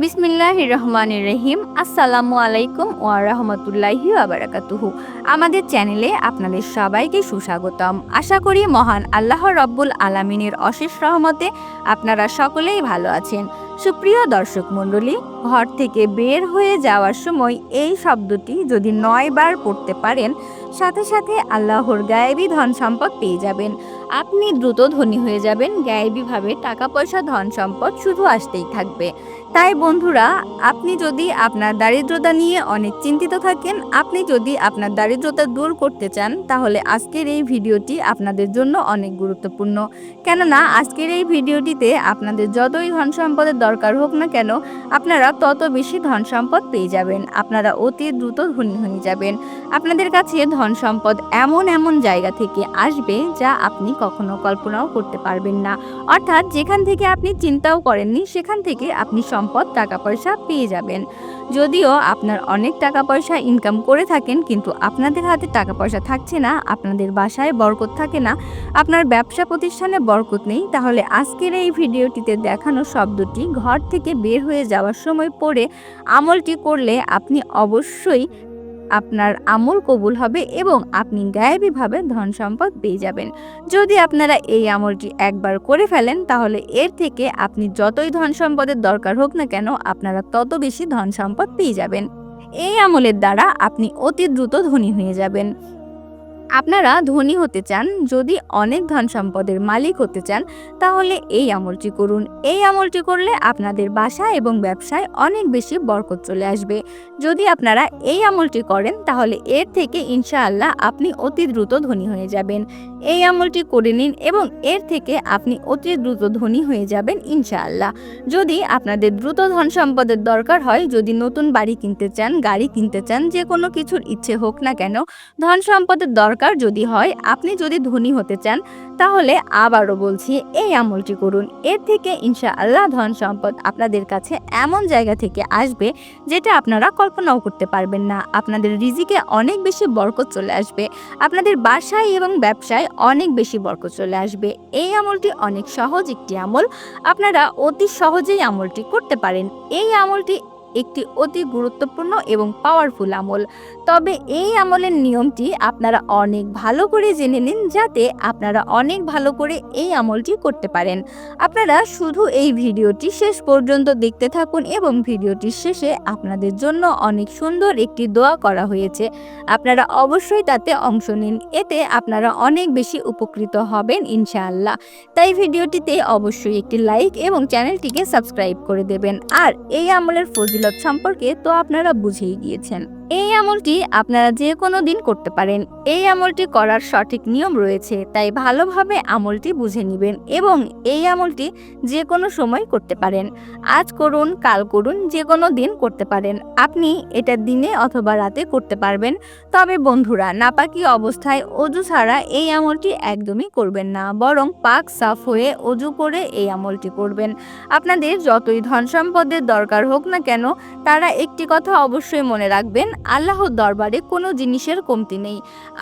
বিসমিল্লাহির রহমানির রহিম। আসসালামু আলাইকুম ওয়া রাহমাতুল্লাহি ওয়া বারাকাতুহু। আমাদের চ্যানেলে আপনাদের সবাইকে সুস্বাগতম। আশা করি মহান আল্লাহ রব্বুল আলামিনের অশেষ রহমতে আপনারা সকলেই ভালো আছেন। সুপ্রিয় দর্শক মণ্ডলী, ঘর থেকে বের হয়ে যাওয়ার সময় এই শব্দটি যদি ৯ বার পড়তে পারেন, সাথে সাথে আল্লাহর গায়েবী ধন সম্পদ পেয়ে যাবেন। আপনি দ্রুত ধনী হয়ে যাবেন। গায়েবীভাবে টাকা পয়সা ধন সম্পদ শুধু আসতেই থাকবে। তাই বন্ধুরা, আপনি যদি আপনার দারিদ্রতা নিয়ে অনেক চিন্তিত থাকেন, আপনি যদি আপনার দারিদ্রতা দূর করতে চান, তাহলে আজকের এই ভিডিওটি আপনাদের জন্য অনেক গুরুত্বপূর্ণ। কেননা আজকের এই ভিডিওটিতে আপনাদের যতই ধন সম্পদের দরকার হোক না কেন, আপনারা তত বেশি ধন সম্পদ পেয়ে যাবেন। আপনারা অতি দ্রুত ধনী হয়ে যাবেন। আপনাদের কাছে ধন সম্পদ এমন এমন জায়গা থেকে আসবে যা আপনি কখনো কল্পনাও করতে পারবেন না। অর্থাৎ যেখান থেকে আপনি চিন্তাও করেননি, সেখান থেকে আপনি সম্পদ টাকা পয়সা পেয়ে যাবেন। যদিও আপনার অনেক টাকা পয়সা ইনকাম করে থাকেন, কিন্তু আপনাদের হাতে টাকা পয়সা থাকছে না, আপনাদের বাসায় বরকত থাকে না, আপনার ব্যবসা প্রতিষ্ঠানে বরকত নেই, তাহলে আজকের এই ভিডিওটিতে দেখানো শব্দটি ঘর থেকে বের হয়ে যাওয়ার সময় পড়ে আমলটি করলে আপনি অবশ্যই আপনার আমল কবুল হবে এবং আপনি গায়েবীভাবে ধন সম্পদ পেয়ে যাবেন। যদি আপনারা এই আমলটি একবার করে ফেলেন, তাহলে এর থেকে আপনি যতই ধন সম্পদের দরকার হোক না কেন, আপনারা তত বেশি ধন সম্পদ পেয়ে যাবেন। এই আমলের দ্বারা আপনি অতি দ্রুত ধনী হয়ে যাবেন। আপনারা ধনী হতে চান, যদি অনেক ধন সম্পদের মালিক হতে চান, তাহলে এই আমলটি করুন। এই আমলটি করলে আপনাদের বাসা এবং ব্যবসায় অনেক বেশি বরকত চলে আসবে। যদি আপনারা এই আমলটি করেন, তাহলে এর থেকে ইনশাআল্লাহ আপনি অতি দ্রুত ধনী হয়ে যাবেন। এই আমলটি করে নিন এবং এর থেকে আপনি অতি দ্রুত ধনী হয়ে যাবেন ইনশাআল্লাহ। যদি আপনাদের দ্রুত ধন সম্পদের দরকার হয়, যদি নতুন বাড়ি কিনতে চান, গাড়ি কিনতে চান, যে কোনো কিছুর ইচ্ছে হোক না কেন, ধন সম্পদের দরকার যদি হয়, আপনি যদি ধনী হতে চান, তাহলে আবারও বলছি, এই আমলটি করুন। এর থেকে ইনশাআল্লাহ ধন সম্পদ আপনাদের কাছে এমন জায়গা থেকে আসবে যেটা আপনারা কল্পনাও করতে পারবেন না। আপনাদের রিজিকে অনেক বেশি বরকত চলে আসবে। আপনাদের বাসায় এবং ব্যবসায় অনেক বেশি বরকত চলে আসবে। এই আমলটি অনেক সহজ একটি আমল, আপনারা অতি সহজেই আমলটি করতে পারেন। এই আমলটি একটি অতি গুরুত্বপূর্ণ এবং পাওয়ারফুল আমল। তবে এই আমলের নিয়মটি আপনারা অনেক ভালো করে জেনে নিন, যাতে আপনারা অনেক ভালো করে এই আমলটি করতে পারেন। আপনারা শুধু এই ভিডিওটি শেষ পর্যন্ত দেখতে থাকুন এবং ভিডিওটির শেষে আপনাদের জন্য অনেক সুন্দর একটি দোয়া করা হয়েছে। আপনারা অবশ্যই তাতে অংশ নিন, এতে আপনারা অনেক বেশি উপকৃত হবেন ইনশাআল্লাহ। তাই ভিডিওটিতে অবশ্যই একটি লাইক এবং চ্যানেলটিকে সাবস্ক্রাইব করে দেবেন। আর এই আমলের ফজিলত সম্পর্কে তো আপনারা বুঝেই গিয়েছেন। এই আমলটি আপনারা যে কোনো দিন করতে পারেন। এই আমলটি করার সঠিক নিয়ম রয়েছে, তাই ভালোভাবে আমলটি বুঝে নেবেন এবং এই আমলটি যে কোনো সময় করতে পারেন। আজ করুন, কাল করুন, যে কোনো দিন করতে পারেন। আপনি এটা দিনে অথবা রাতে করতে পারবেন। তবে বন্ধুরা, নাপাকি অবস্থায় অজু ছাড়া এই আমলটি একদমই করবেন না, বরং পাক সাফ হয়ে অজু করে এই আমলটি করবেন। আপনাদের যতই ধন সম্পদের দরকার হোক না কেন, তারা একটি কথা অবশ্যই মনে রাখবেন, আল্লাহর দরবারে কোনো জিনিসের কমতি নেই।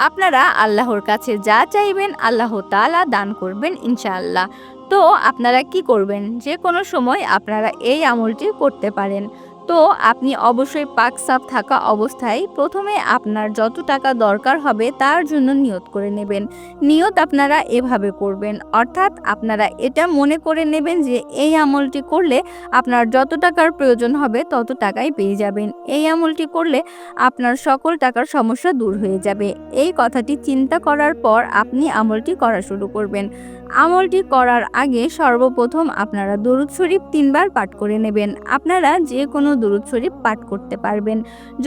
আপনারা আল্লাহর কাছে যা চাইবেন, আল্লাহ তাআলা দান করবেন ইনশাআল্লাহ। তো আপনারা কি করবেন, যে কোনো সময় আপনারা এই আমলটি করতে পারেন। তো আপনি অবশ্যই পাক সাফ থাকা অবস্থায় প্রথমে আপনার যত টাকা দরকার হবে তার জন্য নিয়ত করে নেবেন। নিয়ত আপনারা এভাবে করবেন, অর্থাৎ আপনারা এটা মনে করে নেবেন যে এই আমলটি করলে আপনার যত টাকার প্রয়োজন হবে তত টাকাই পেয়ে যাবেন। এই আমলটি করলে আপনার সকল টাকার সমস্যা দূর হয়ে যাবে। এই কথাটি চিন্তা করার পর আপনি আমলটি করা শুরু করবেন। আমলটি করার আগে সর্বপ্রথম আপনারা দরুদ শরীফ 3 বার পাঠ করে নেবেন। আপনারা যে কোনো দরুদ শরীফ পাঠ করতে পারবেন।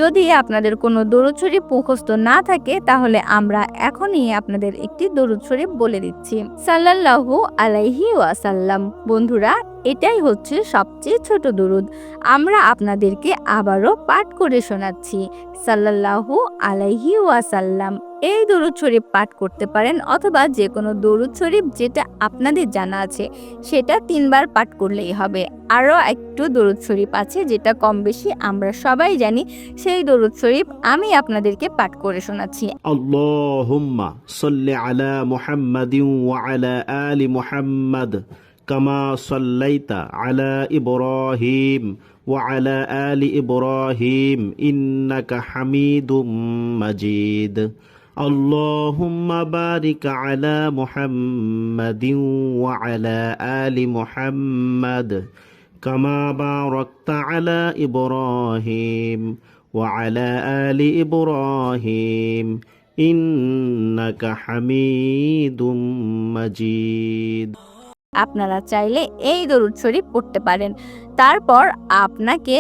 যদি আপনাদের কোনো দরুদ শরীফ মুখস্থ না থাকে, তাহলে আমরা এখনই আপনাদের একটি দরুদ শরীফ বলে দিচ্ছি। সাল্লাল্লাহু আলাইহি ওয়াসাল্লাম। বন্ধুরা, এটাই হচ্ছে সবচেয়ে ছোট দরুদ। আমরা আপনাদেরকে আবারও পাঠ করে শোনাচ্ছি। সাল্লাল্লাহু আলাইহি ওয়াসাল্লাম। এই দরুদ শরীফ পাঠ করতে পারেন, অথবা যে কোনো দরুদ শরীফ যেটা আপনাদের জানা আছে সেটা 3 বার পাঠ করলেই হবে। আরও একটু দরুদ শরীফ আছে যেটা কম বেশি আমরা সবাই জানি, সেই দরুদ শরীফ আমি আপনাদেরকে পাঠ করে শোনাচ্ছি। আল্লাহুম্মা সাল্লি আলা মুহাম্মাদিন ওয়া আলা আলি মুহাম্মাদ كما صليت على إبراهيم وعلى آل إبراهيم إنك حميد مجيد اللهم بارك على محمد وعلى آل محمد كما باركت على إبراهيم وعلى آل إبراهيم إنك حميد مجيد আপনারা চাইলে এই দরুদ শরীফ পড়তে পারেন। তারপর আপনাকে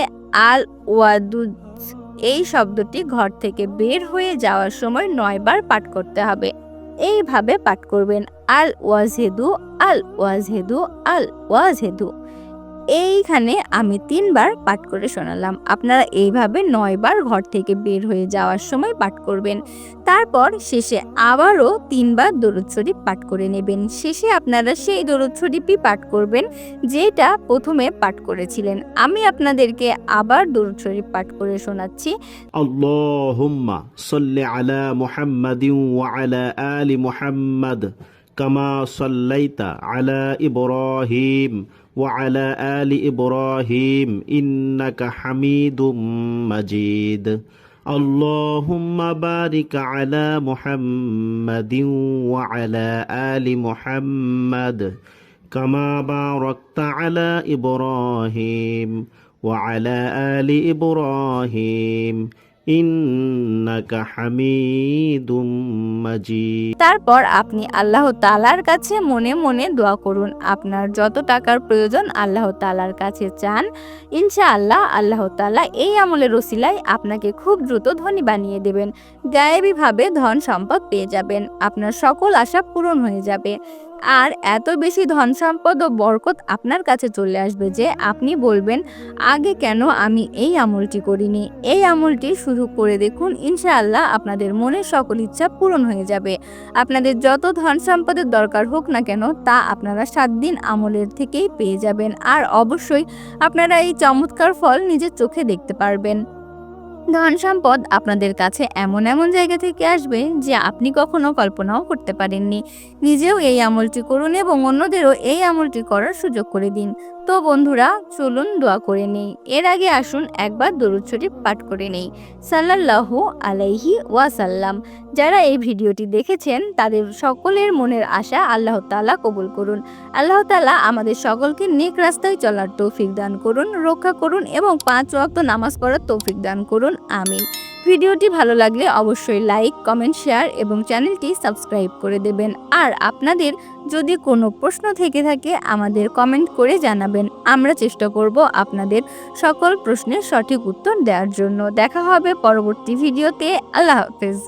আল ওয়াদুদ এই শব্দটি ঘর থেকে বের হয়ে যাওয়ার সময় 9 বার পাঠ করতে হবে। এইভাবে পাঠ করবেন, আল ওয়াজহেদু আল ওয়াজহেদু আল ওয়াজহেদু। এইখানে আমি 3 বার পাঠ করে শোনালাম, আপনারা এইভাবে 9 বার ঘর থেকে বের হয়ে যাওয়ার সময় পাঠ করবেন। তারপর শেষে আবারও 3 বার দরুদ শরীফ পাঠ করে নেবেন। শেষে আপনারা সেই দরুদ শরীফই পাঠ করবেন যেটা প্রথমে পাঠ করেছিলেন। আমি আপনাদেরকে আবার দরুদ শরীফ পাঠ করে শোনাচ্ছি। আল্লাহুম্মা সাল্লি আলা মুহাম্মাদিন ওয়া আলা আলি মুহাম্মাদ কামা সাল্লাইতা আলা ইব্রাহিম وعلى آل إبراهيم إنك حميد مجيد اللهم بارك على محمد وعلى آل محمد كما باركت على إبراهيم وعلى آل إبراهيم ইন্নাকা হামিদুম মাজিদ। তারপর আপনি আল্লাহ তাআলার কাছে মনে মনে দোয়া করুন। আপনার যত টাকার প্রয়োজন আল্লাহ তাআলার কাছে চান, ইনশাআল্লাহ আল্লাহ তাআলা এই আমলের ওসিলায় আপনাকে খুব দ্রুত ধনী বানিয়ে দেবেন। গায়েবীভাবে ধন সম্পদ পেয়ে যাবেন, আপনার সকল আশা পূরণ হয়ে যাবে। আর এত বেশি ধন সম্পদ ও বরকত আপনার কাছে চলে আসবে যে আপনি বলবেন, আগে কেন আমি এই আমলটি করিনি। এই আমলটি শুরু করে দেখুন, ইনশাআল্লাহ আপনাদের মনের সকল ইচ্ছা পূরণ হয়ে যাবে। আপনাদের যত ধন সম্পদের দরকার হোক না কেন তা আপনারা 7 দিন আমলের থেকেই পেয়ে যাবেন। আর অবশ্যই আপনারা এই চমৎকার ফল নিজের চোখে দেখতে পারবেন। ধন সম্পদ আপনাদের কাছে এমন এমন জায়গা থেকে আসবে যে আপনি কখনো কল্পনাও করতে পারেননি। নিজেও এই আমলটি করুন এবং অন্যদেরও এই আমলটি করার সুযোগ করে দিন। তো বন্ধুরা, চলুন দোয়া করে নেই। এর আগে আসুন একবার দরুদ শরীফ পাঠ করে নেই, সাল্লাল্লাহু আলাইহি ওয়াসাল্লাম। যারা এই ভিডিওটি দেখেছেন তাদের সকলের মনের আশা আল্লাহ তাআলা কবুল করুন। আল্লাহ তাআলা আমাদের সকলকে নেক রাস্তায় চলার তৌফিক দান করুন, রক্ষা করুন এবং 5 ওয়াক্ত নামাজ পড়ার তৌফিক দান করুন, আমিন। ভিডিওটি ভালো লাগলে অবশ্যই লাইক, কমেন্ট, শেয়ার এবং চ্যানেলটি সাবস্ক্রাইব করে দেবেন। আর আপনাদের যদি কোনো প্রশ্ন থেকে থাকে আমাদের কমেন্ট করে জানাবেন, আমরা চেষ্টা করব আপনাদের সকল প্রশ্নের সঠিক উত্তর দেওয়ার জন্য। দেখা হবে পরবর্তী ভিডিওতে। আল্লাহ হাফেজ।